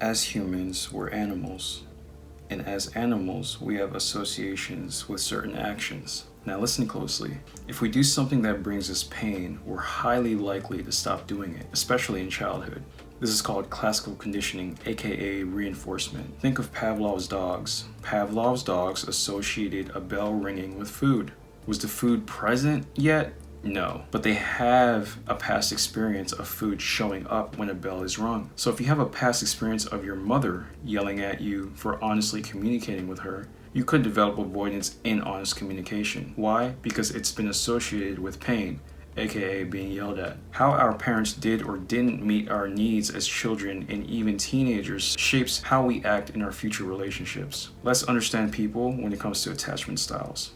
As humans, we're animals. And as animals, we have associations with certain actions. Now listen closely. If we do something that brings us pain, we're highly likely to stop doing it, especially in childhood. This is called classical conditioning, aka reinforcement. Think of Pavlov's dogs. Pavlov's dogs associated a bell ringing with food. Was the food present yet? No, but they have a past experience of food showing up when a bell is rung. So if you have a past experience of your mother yelling at you for honestly communicating with her, you could develop avoidance in honest communication. Why? Because it's been associated with pain, aka being yelled at. How our parents did or didn't meet our needs as children and even teenagers shapes how we act in our future relationships. Let's understand people when it comes to attachment styles.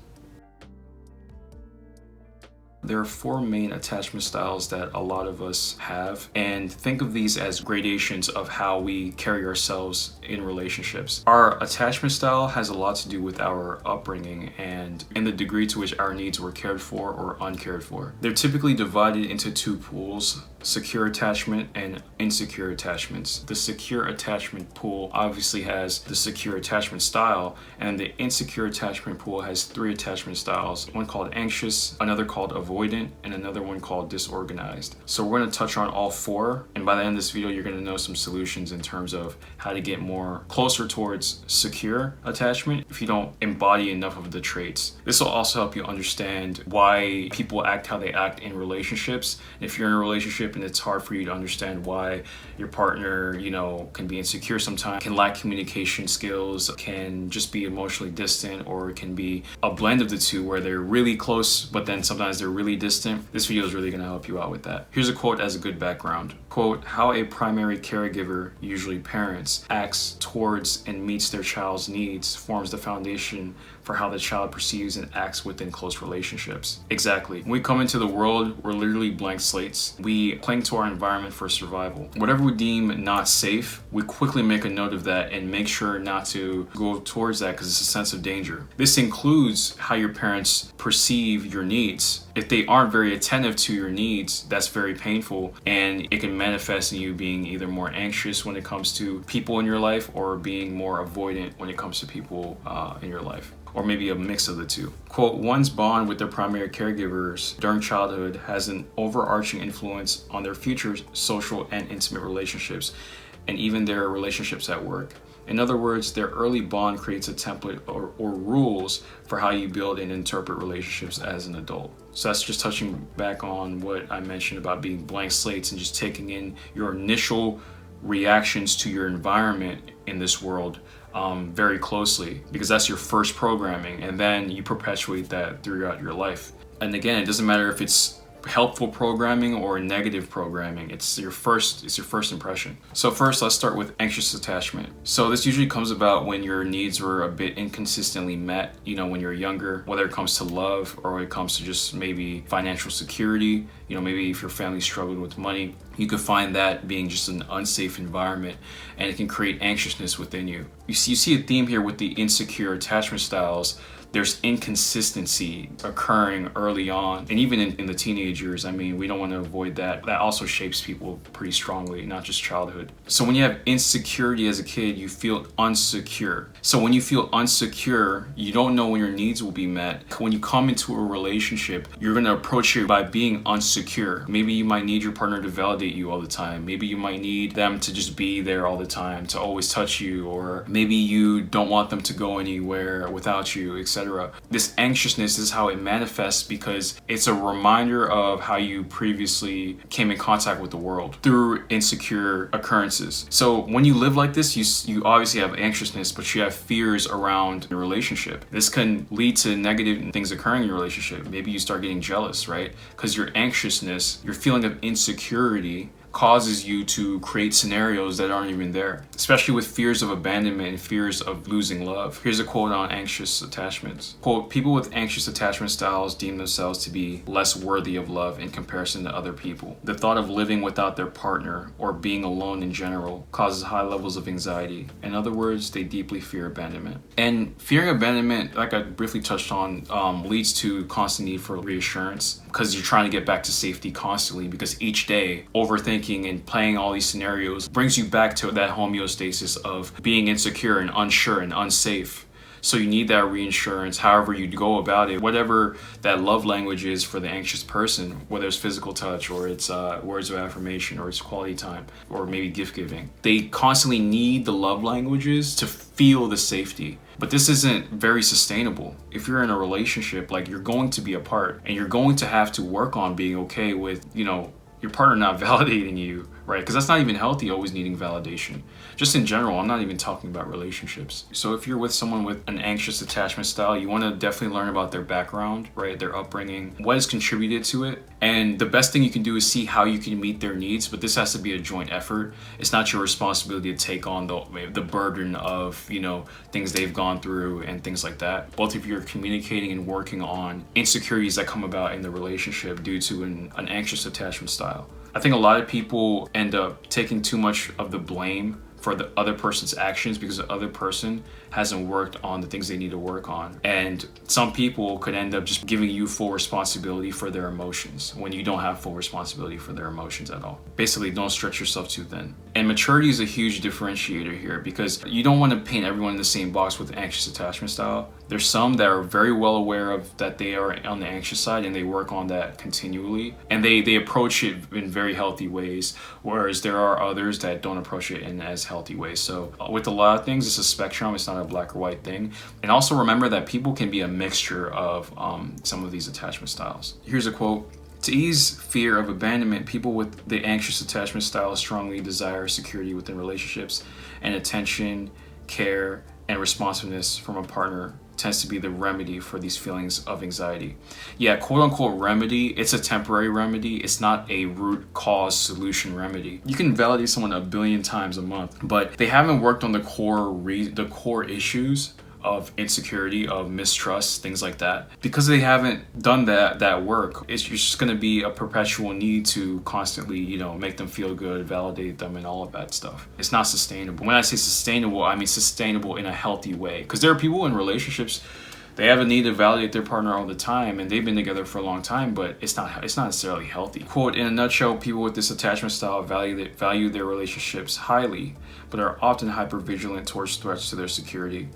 There are four main attachment styles that a lot of us have, and think of these as gradations of how we carry ourselves in relationships. Our attachment style has a lot to do with our upbringing and in the degree to which our needs were cared for or uncared for. They're typically divided into two pools: secure attachment and insecure attachments. The secure attachment pool obviously has the secure attachment style, and the insecure attachment pool has three attachment styles, one called anxious, another called avoidant, and another one called disorganized. So we're going to touch on all four, and by the end of this video you're going to know some solutions in terms of how to get more closer towards secure attachment if you don't embody enough of the traits. This will also help you understand why people act how they act in relationships. If you're in a relationship and it's hard for you to understand why your partner, can be insecure sometimes, can lack communication skills, can just be emotionally distant, or it can be a blend of the two where they're really close, but then sometimes they're really distant. This video is really going to help you out with that. Here's a quote as a good background. Quote, "How a primary caregiver, usually parents, acts towards and meets their child's needs forms the foundation for how the child perceives and acts within close relationships." Exactly. When we come into the world, we're literally blank slates. We cling to our environment for survival. Whatever we deem not safe, we quickly make a note of that and make sure not to go towards that because it's a sense of danger. This includes how your parents perceive your needs. If they aren't very attentive to your needs, that's very painful, and it can manifest in you being either more anxious when it comes to people in your life or being more avoidant when it comes to people in your life, or maybe a mix of the two. Quote, "One's bond with their primary caregivers during childhood has an overarching influence on their future social and intimate relationships, and even their relationships at work. In other words, their early bond creates a template or rules for how you build and interpret relationships as an adult." So that's just touching back on what I mentioned about being blank slates and just taking in your initial reactions to your environment in this world very closely, because that's your first programming, and then you perpetuate that throughout your life. And again, it doesn't matter if it's helpful programming or negative programming. It's your first impression. So first, let's start with anxious attachment. So this usually comes about when your needs were a bit inconsistently met, when you're younger, whether it comes to love or it comes to just maybe financial security. Maybe if your family struggled with money, you could find that being just an unsafe environment, and it can create anxiousness within you. You see a theme here with the insecure attachment styles. There's inconsistency occurring early on, and even in the teenage years. We don't want to avoid that. That also shapes people pretty strongly, not just childhood. So when you have insecurity as a kid, you feel unsecure. So when you feel unsecure, you don't know when your needs will be met. When you come into a relationship, you're going to approach it by being unsecure. Maybe you might need your partner to validate you all the time. Maybe you might need them to just be there all the time, to always touch you, or maybe you don't want them to go anywhere without you, etc. This anxiousness is how it manifests because it's a reminder of how you previously came in contact with the world through insecure occurrences. So when you live like this, you obviously have anxiousness, but you have fears around the relationship. This can lead to negative things occurring in your relationship. Maybe you start getting jealous, right? Because your anxiousness, your feeling of insecurity, causes you to create scenarios that aren't even there, especially with fears of abandonment and fears of losing love. Here's a quote on anxious attachments. Quote, "People with anxious attachment styles deem themselves to be less worthy of love in comparison to other people. The thought of living without their partner or being alone in general causes high levels of anxiety. In other words, they deeply fear abandonment." And fearing abandonment, like I briefly touched on, leads to constant need for reassurance. because you're trying to get back to safety constantly, because each day overthinking and playing all these scenarios brings you back to that homeostasis of being insecure and unsure and unsafe. So you need that reinsurance, however you go about it, whatever that love language is for the anxious person, whether it's physical touch or it's words of affirmation or it's quality time or maybe gift giving. They constantly need the love languages to feel the safety. But this isn't very sustainable. If you're in a relationship, like, you're going to be apart and you're going to have to work on being okay with, your partner not validating you, right? Because that's not even healthy, always needing validation. Just in general, I'm not even talking about relationships. So if you're with someone with an anxious attachment style, you want to definitely learn about their background, right? Their upbringing, what has contributed to it. And the best thing you can do is see how you can meet their needs, but this has to be a joint effort. It's not your responsibility to take on the burden of, things they've gone through and things like that. Both of you are communicating and working on insecurities that come about in the relationship due to an anxious attachment style. I think a lot of people end up taking too much of the blame for the other person's actions because the other person hasn't worked on the things they need to work on. And some people could end up just giving you full responsibility for their emotions when you don't have full responsibility for their emotions at all. Basically, don't stretch yourself too thin. And maturity is a huge differentiator here, because you don't want to paint everyone in the same box with anxious attachment style. There's some that are very well aware of that they are on the anxious side and they work on that continually. And they approach it in very healthy ways, whereas there are others that don't approach it in as healthy ways. So with a lot of things, it's a spectrum. It's not a black or white thing. And also remember that people can be a mixture of some of these attachment styles. Here's a quote. To ease fear of abandonment, people with the anxious attachment style strongly desire security within relationships, and attention, care, and responsiveness from a partner tends to be the remedy for these feelings of anxiety. Yeah, quote unquote remedy, it's a temporary remedy. It's not a root cause solution remedy. You can validate someone 1 billion times a month, but they haven't worked on the core issues of insecurity, of mistrust, things like that. Because they haven't done that work, it's just going to be a perpetual need to constantly, make them feel good, validate them, and all of that stuff. It's not sustainable. When I say sustainable, I mean sustainable in a healthy way. Because there are people in relationships, they have a need to validate their partner all the time, and they've been together for a long time, but it's not necessarily healthy. Quote, in a nutshell, people with this attachment style value their relationships highly, but are often hypervigilant towards threats to their security,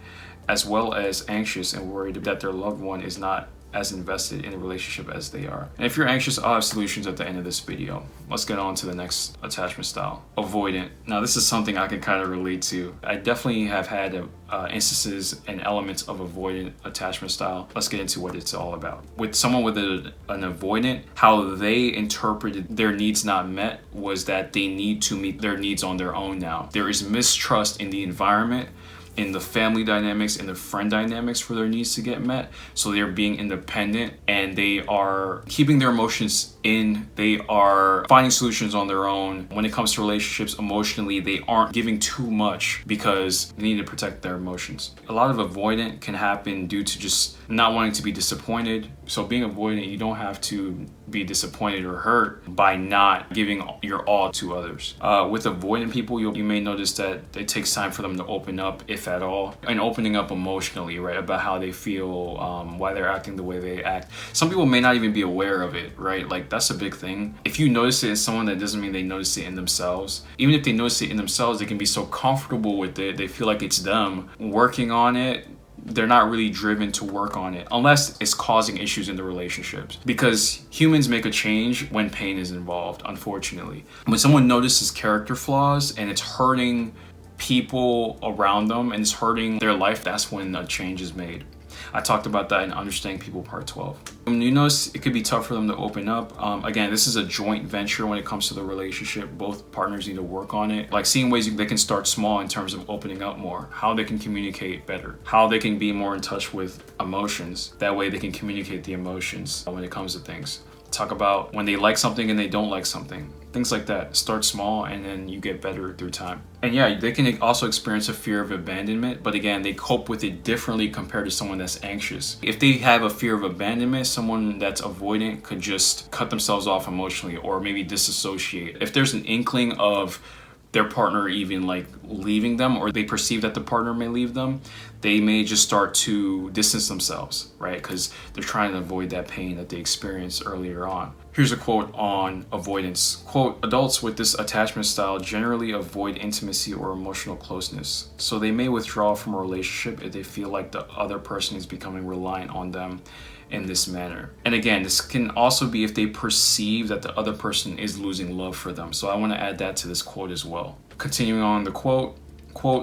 as well as anxious and worried that their loved one is not as invested in a relationship as they are. And if you're anxious, I'll have solutions at the end of this video. Let's get on to the next attachment style, avoidant. Now, this is something I can kind of relate to. I definitely have had instances and elements of avoidant attachment style. Let's get into what it's all about. With someone with an avoidant, how they interpreted their needs not met was that they need to meet their needs on their own now. There is mistrust in the environment, in the family dynamics, in the friend dynamics for their needs to get met. So they're being independent and they are keeping their emotions in. They are finding solutions on their own. When it comes to relationships, emotionally, they aren't giving too much because they need to protect their emotions. A lot of avoidant can happen due to just not wanting to be disappointed. So being avoidant, you don't have to be disappointed or hurt by not giving your all to others. With avoidant people, you may notice that it takes time for them to open up, if at all, and opening up emotionally, right, about how they feel, why they're acting the way they act. Some people may not even be aware of it, right? Like, that's a big thing. If you notice it in someone, that doesn't mean they notice it in themselves. Even if they notice it in themselves, they can be so comfortable with it, they feel like it's them working on it. They're not really driven to work on it unless it's causing issues in the relationships, because humans make a change when pain is involved, unfortunately. When someone notices character flaws and it's hurting people around them and it's hurting their life, that's when a change is made. I talked about that in Understanding People Part 12. When you notice it could be tough for them to open up, again, this is a joint venture when it comes to the relationship. Both partners need to work on it. Like seeing ways they can start small in terms of opening up more, how they can communicate better, how they can be more in touch with emotions. That way they can communicate the emotions when it comes to things. Talk about when they like something and they don't like something. Things like that. Start small and then you get better through time. And yeah, they can also experience a fear of abandonment, but again, they cope with it differently compared to someone that's anxious. If they have a fear of abandonment, someone that's avoidant could just cut themselves off emotionally or maybe disassociate. If there's an inkling of their partner even like leaving them, or they perceive that the partner may leave them, they may just start to distance themselves, right? Because they're trying to avoid that pain that they experienced earlier on. Here's a quote on avoidance. Quote, adults with this attachment style generally avoid intimacy or emotional closeness. So they may withdraw from a relationship if they feel like the other person is becoming reliant on them in this manner. And again, this can also be if they perceive that the other person is losing love for them. So I want to add that to this quote as well. Continuing on the quote,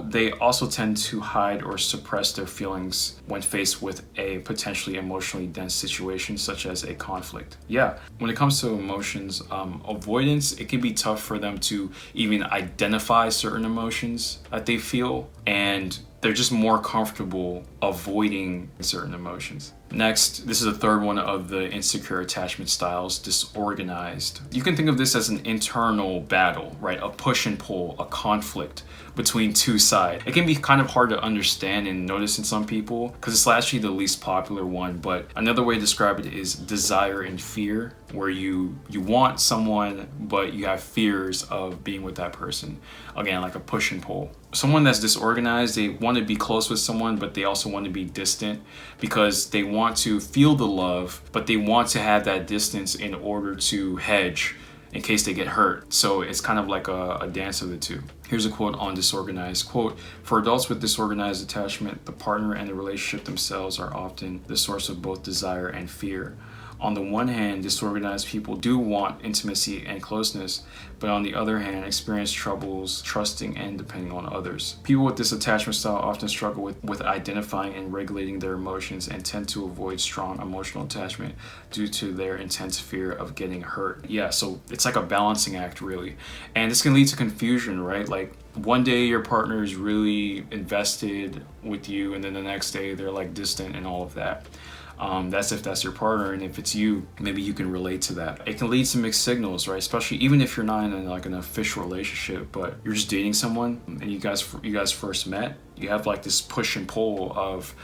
they also tend to hide or suppress their feelings when faced with a potentially emotionally dense situation, such as a conflict. Yeah, when it comes to emotions, avoidance, it can be tough for them to even identify certain emotions that they feel, and they're just more comfortable avoiding certain emotions. Next, this is the third one of the insecure attachment styles, disorganized. You can think of this as an internal battle, right? A push and pull, a conflict between two sides. It can be kind of hard to understand and notice in some people because it's actually the least popular one, but another way to describe it is desire and fear, where you want someone but you have fears of being with that person. Again, like a push and pull. Someone that's disorganized, they want to be close with someone, but they also want to be distant because they want to feel the love, but they want to have that distance in order to hedge in case they get hurt. So it's kind of like a dance of the two. Here's a quote on disorganized. Quote, for adults with disorganized attachment, the partner and the relationship themselves are often the source of both desire and fear. On the one hand, disorganized people do want intimacy and closeness, but on the other hand, experience troubles trusting and depending on others. People with this attachment style often struggle with identifying and regulating their emotions and tend to avoid strong emotional attachment due to their intense fear of getting hurt. Yeah, so it's like a balancing act, really. And this can lead to confusion, right? Like, one day your partner is really invested with you, and then the next day they're like distant and all of that. That's if that's your partner, and if it's you, maybe you can relate to that. It can lead to mixed signals, right? Especially even if you're not in like an official relationship, but you're just dating someone and you guys first met. You have like this push and pull of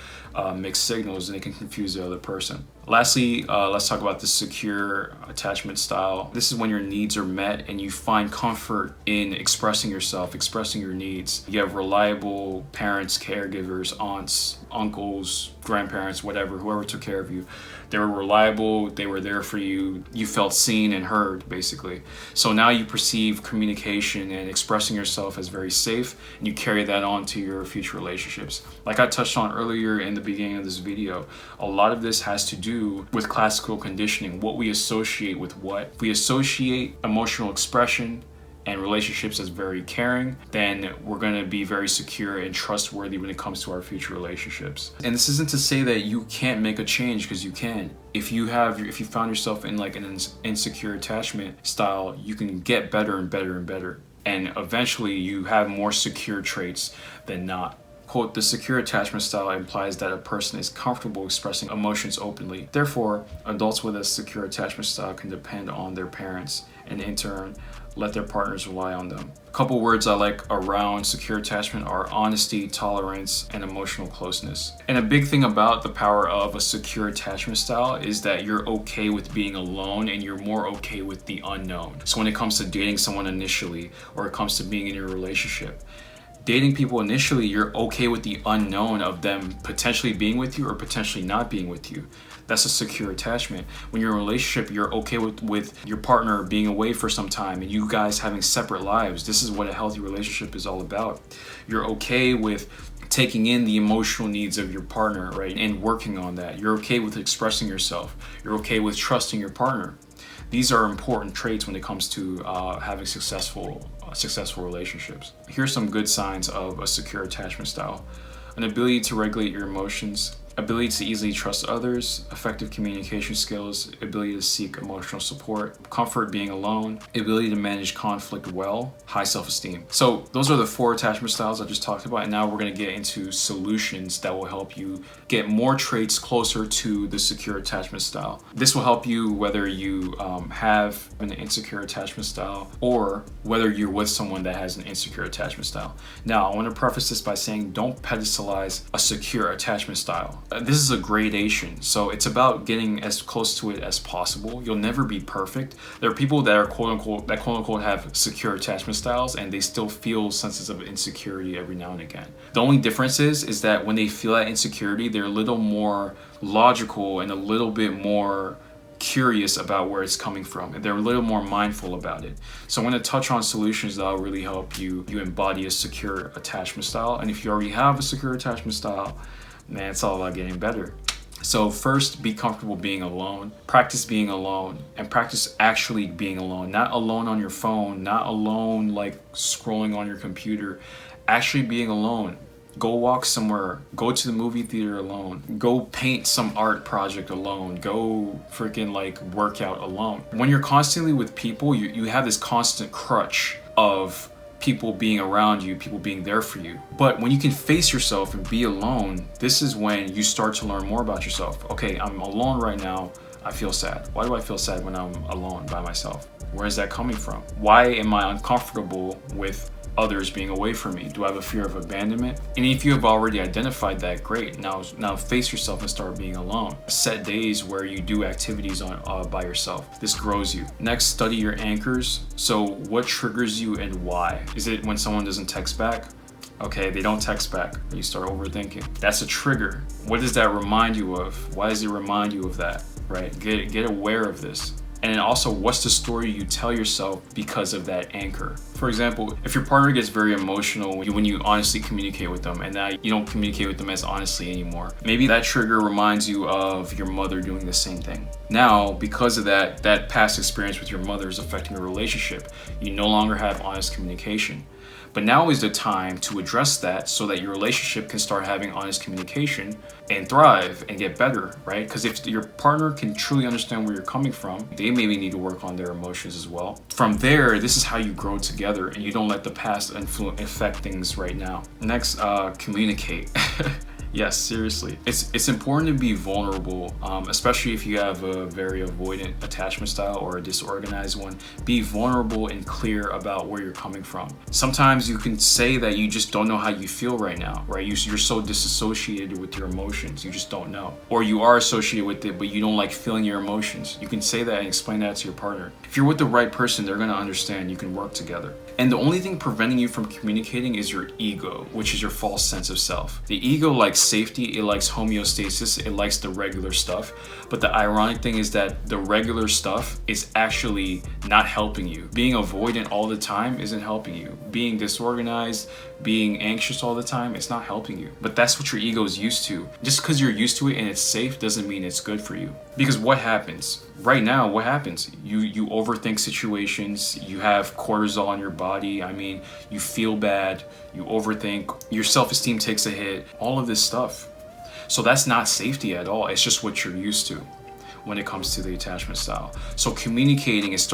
mixed signals, and it can confuse the other person. Lastly, let's talk about the secure attachment style. This is when your needs are met and you find comfort in expressing yourself, expressing your needs. You have reliable parents, caregivers, aunts, uncles, grandparents, whatever, whoever took care of you. They were reliable, they were there for you, you felt seen and heard, basically. So now you perceive communication and expressing yourself as very safe, and you carry that on to your future relationships. Like I touched on earlier in the beginning of this video, a lot of this has to do with classical conditioning, what we associate with what. If we associate emotional expression and relationships as very caring, then we're going to be very secure and trustworthy when it comes to our future relationships. And this isn't to say that you can't make a change, because you can. If you found yourself in like an insecure attachment style, you can get better and better and better. And eventually you have more secure traits than not. Quote, the secure attachment style implies that a person is comfortable expressing emotions openly. Therefore, adults with a secure attachment style can depend on their parents and in turn let their partners rely on them. A couple words I like around secure attachment are honesty, tolerance, and emotional closeness. And a big thing about the power of a secure attachment style is that you're okay with being alone and you're more okay with the unknown. So when it comes to dating someone initially, or it comes to being in your relationship, dating people initially, you're okay with the unknown of them potentially being with you or potentially not being with you. That's a secure attachment. When you're in a relationship, you're okay with your partner being away for some time and you guys having separate lives. This is what a healthy relationship is all about. You're okay with taking in the emotional needs of your partner, right? And working on that. You're okay with expressing yourself. You're okay with trusting your partner. These are important traits when it comes to having successful relationships. Here's some good signs of a secure attachment style. An ability to regulate your emotions, ability to easily trust others, effective communication skills, ability to seek emotional support, comfort being alone, ability to manage conflict well, high self-esteem. So those are the 4 attachment styles I just talked about, and now we're going to get into solutions that will help you get more traits closer to the secure attachment style. This will help you whether you have an insecure attachment style or whether you're with someone that has an insecure attachment style. Now, I want to preface this by saying don't pedestalize a secure attachment style. This is a gradation, so it's about getting as close to it as possible. You'll never be perfect. There are people that are quote unquote have secure attachment styles, and they still feel senses of insecurity every now and again. The only difference is that when they feel that insecurity, they're a little more logical and a little bit more curious about where it's coming from, and they're a little more mindful about it. So I'm going to touch on solutions that will really help you embody a secure attachment style. And if you already have a secure attachment style, man, it's all about getting better. So first, be comfortable being alone. Practice being alone, and practice actually being alone. Not alone on your phone, not alone like scrolling on your computer. Actually being alone. Go walk somewhere, go to the movie theater alone, go paint some art project alone, go freaking like work out alone. When you're constantly with people, you have this constant crutch of people being around you, people being there for you. But when you can face yourself and be alone, this is when you start to learn more about yourself. Okay, I'm alone right now, I feel sad. Why do I feel sad when I'm alone by myself? Where is that coming from? Why am I uncomfortable with others being away from me? Do I have a fear of abandonment? And if you have already identified that, great. Now face yourself and start being alone. Set days where you do activities by yourself. This grows you. Next, study your anchors. So what triggers you and why? Is it when someone doesn't text back? Okay, they don't text back. You start overthinking. That's a trigger. What does that remind you of? Why does it remind you of that? Right? Get aware of this. And then also, what's the story you tell yourself because of that anchor? For example, if your partner gets very emotional when you honestly communicate with them, and now you don't communicate with them as honestly anymore, maybe that trigger reminds you of your mother doing the same thing. Now, because of that past experience with your mother is affecting your relationship, you no longer have honest communication. But now is the time to address that so that your relationship can start having honest communication and thrive and get better, right? Because if your partner can truly understand where you're coming from, they maybe need to work on their emotions as well. From there, this is how you grow together, and you don't let the past affect things right now. Next, communicate. Yes, seriously. It's important to be vulnerable, especially if you have a very avoidant attachment style or a disorganized one. Be vulnerable and clear about where you're coming from. Sometimes you can say that you just don't know how you feel right now, right? You're so disassociated with your emotions, you just don't know. Or you are associated with it, but you don't like feeling your emotions. You can say that and explain that to your partner. If you're with the right person, they're gonna understand. You can work together. And the only thing preventing you from communicating is your ego, which is your false sense of self. The ego likes safety, it likes homeostasis, it likes the regular stuff. But the ironic thing is that the regular stuff is actually not helping you. Being avoidant all the time isn't helping you. Being disorganized, being anxious all the time, it's not helping you. But that's what your ego is used to. Just because you're used to it and it's safe doesn't mean it's good for you. Because what happens? Right now, what happens? You overthink situations, you have cortisol in your body, you feel bad, you overthink, your self-esteem takes a hit, all of this stuff. So that's not safety at all, it's just what you're used to when it comes to the attachment style. So communicating is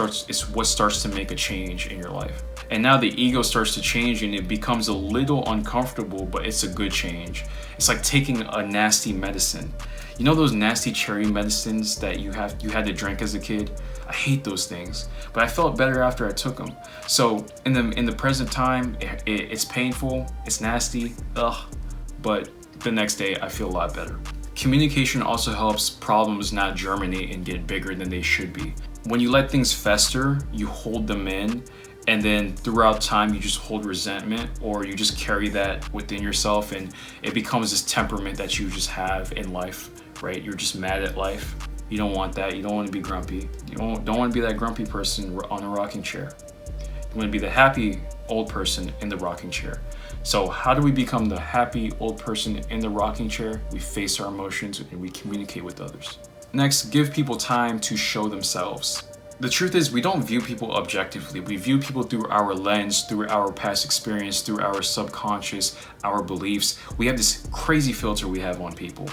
what starts to make a change in your life. And now the ego starts to change and it becomes a little uncomfortable, but it's a good change. It's like taking a nasty medicine. You know those nasty cherry medicines that you had to drink as a kid? I hate those things, but I felt better after I took them. So in the present time, it's painful, it's nasty, but the next day I feel a lot better. Communication also helps problems not germinate and get bigger than they should be. When you let things fester, you hold them in, and then throughout time you just hold resentment, or you just carry that within yourself, and it becomes this temperament that you just have in life, right? You're just mad at life. You don't want that. You don't want to be grumpy. You don't want to be that grumpy person on a rocking chair. You want to be the happy old person in the rocking chair. So how do we become the happy old person in the rocking chair? We face our emotions and we communicate with others. Next, give people time to show themselves. The truth is, we don't view people objectively. We view people through our lens, through our past experience, through our subconscious, our beliefs. We have this crazy filter we have on people.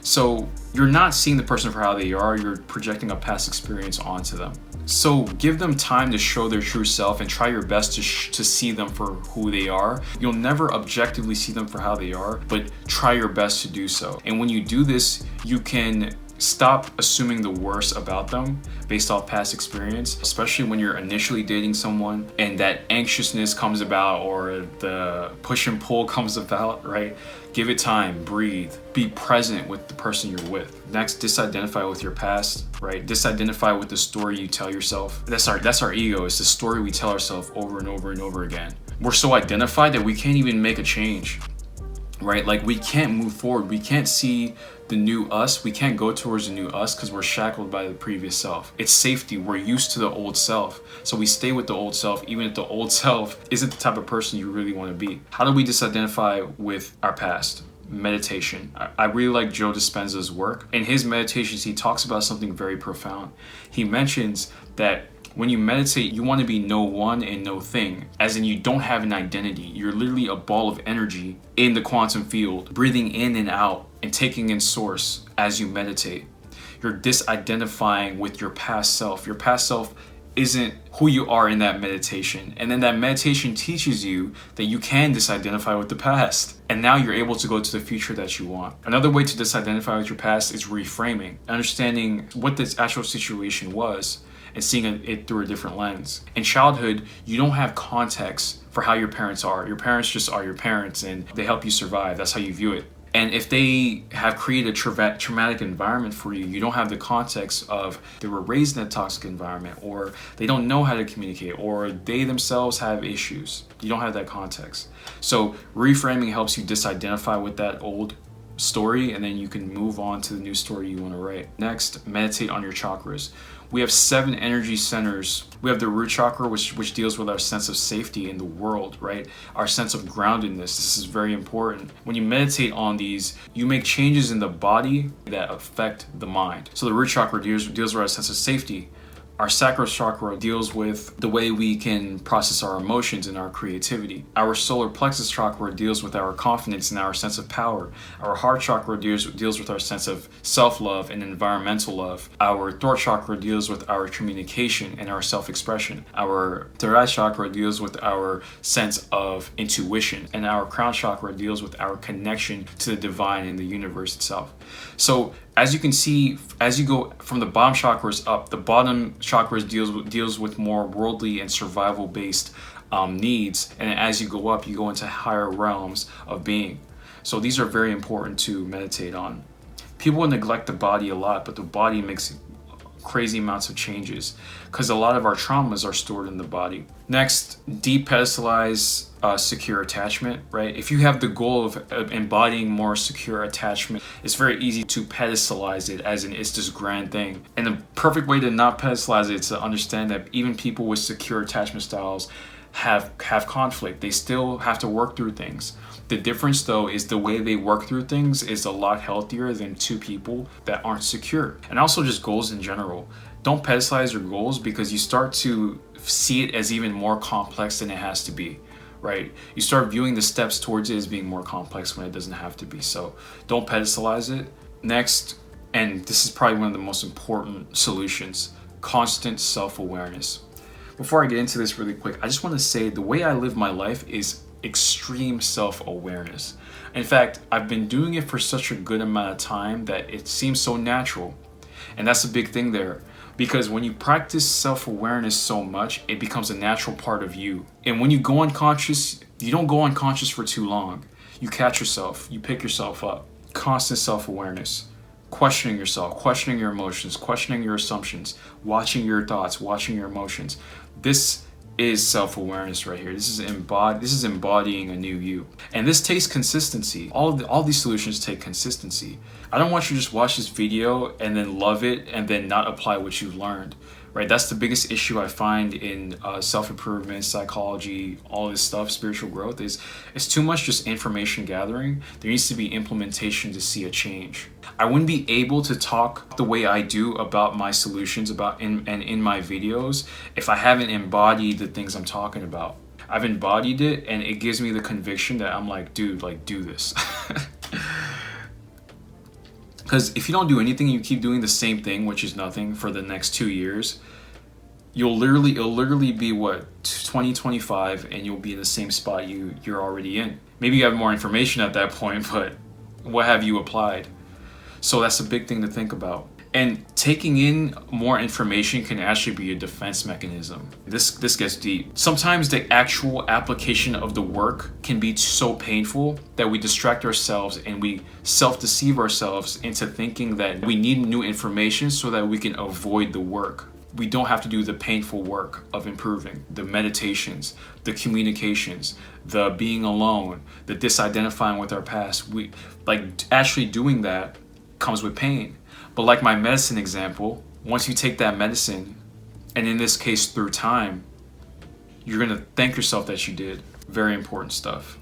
So you're not seeing the person for how they are, you're projecting a past experience onto them. So give them time to show their true self and try your best to see them for who they are. You'll never objectively see them for how they are, but try your best to do so. And when you do this, you can stop assuming the worst about them based off past experience, especially when you're initially dating someone and that anxiousness comes about or the push and pull comes about, right? Give it time, breathe, be present with the person you're with. Next, disidentify with your past, right? Disidentify with the story you tell yourself. That's our ego. It's the story we tell ourselves over and over and over again. We're so identified that we can't even make a change, right? Like we can't move forward. We can't see the new us. We can't go towards the new us because we're shackled by the previous self. It's safety. We're used to the old self. So we stay with the old self, even if the old self isn't the type of person you really want to be. How do we disidentify with our past? Meditation. I really like Joe Dispenza's work. In his meditations, he talks about something very profound. He mentions that when you meditate, you want to be no one and no thing, as in you don't have an identity. You're literally a ball of energy in the quantum field, breathing in and out and taking in source as you meditate. You're disidentifying with your past self. Your past self isn't who you are in that meditation. And then that meditation teaches you that you can disidentify with the past. And now you're able to go to the future that you want. Another way to disidentify with your past is reframing, understanding what this actual situation was and seeing it through a different lens. In childhood, you don't have context for how your parents are. Your parents just are your parents and they help you survive. That's how you view it. And if they have created a traumatic environment for you, you don't have the context of they were raised in a toxic environment, or they don't know how to communicate, or they themselves have issues. You don't have that context. So reframing helps you disidentify with that old story, and then you can move on to the new story you want to write. Next, meditate on your chakras. We have 7 energy centers. We have the root chakra, which deals with our sense of safety in the world, right? Our sense of groundedness. This is very important. When you meditate on these, you make changes in the body that affect the mind. So the root chakra deals with our sense of safety. Our sacral chakra deals with the way we can process our emotions and our creativity. Our solar plexus chakra deals with our confidence and our sense of power. Our heart chakra deals with our sense of self-love and environmental love. Our throat chakra deals with our communication and our self-expression. Our third chakra deals with our sense of intuition. And our crown chakra deals with our connection to the divine and the universe itself. So as you can see, as you go from the bottom chakras up, the bottom chakras deals with more worldly and survival-based needs, and as you go up, you go into higher realms of being. So these are very important to meditate on. People neglect the body a lot, but the body makes crazy amounts of changes because a lot of our traumas are stored in the body. Next, depedestalize secure attachment, right? If you have the goal of embodying more secure attachment, it's very easy to pedestalize it as in it's this grand thing. And the perfect way to not pedestalize it is to understand that even people with secure attachment styles have conflict. They still have to work through things. The difference though is the way they work through things is a lot healthier than two people that aren't secure. And also just goals in general. Don't pedestalize your goals because you start to see it as even more complex than it has to be, right? You start viewing the steps towards it as being more complex when it doesn't have to be. So don't pedestalize it. Next, and this is probably one of the most important solutions, constant self-awareness. Before I get into this really quick, I just want to say the way I live my life is extreme self-awareness. In fact, I've been doing it for such a good amount of time that it seems so natural. And that's a big thing there. Because when you practice self-awareness so much, it becomes a natural part of you. And when you go unconscious, you don't go unconscious for too long. You catch yourself, you pick yourself up. Constant self-awareness. Questioning yourself, questioning your emotions, questioning your assumptions, watching your thoughts, watching your emotions. This is self-awareness right here. This is embodying a new you. And this takes consistency. All these solutions take consistency. I don't want you to just watch this video and then love it and then not apply what you've learned, right? That's the biggest issue I find in self-improvement, psychology, all this stuff, spiritual growth is it's too much just information gathering. There needs to be implementation to see a change. I wouldn't be able to talk the way I do about my solutions in my videos if I haven't embodied the things I'm talking about. I've embodied it and it gives me the conviction that I'm like, dude, like do this. Because if you don't do anything, you keep doing the same thing, which is nothing, for the next 2 years, it'll literally be what, 2025, and you'll be in the same spot you're already in. Maybe you have more information at that point, but what have you applied? So that's a big thing to think about. And taking in more information can actually be a defense mechanism. This gets deep. Sometimes the actual application of the work can be so painful that we distract ourselves and we self-deceive ourselves into thinking that we need new information so that we can avoid the work. We don't have to do the painful work of improving, the meditations, the communications, the being alone, the disidentifying with our past. We like actually doing that comes with pain. But like my medicine example, once you take that medicine, and in this case through time, you're gonna thank yourself that you did. Very important stuff.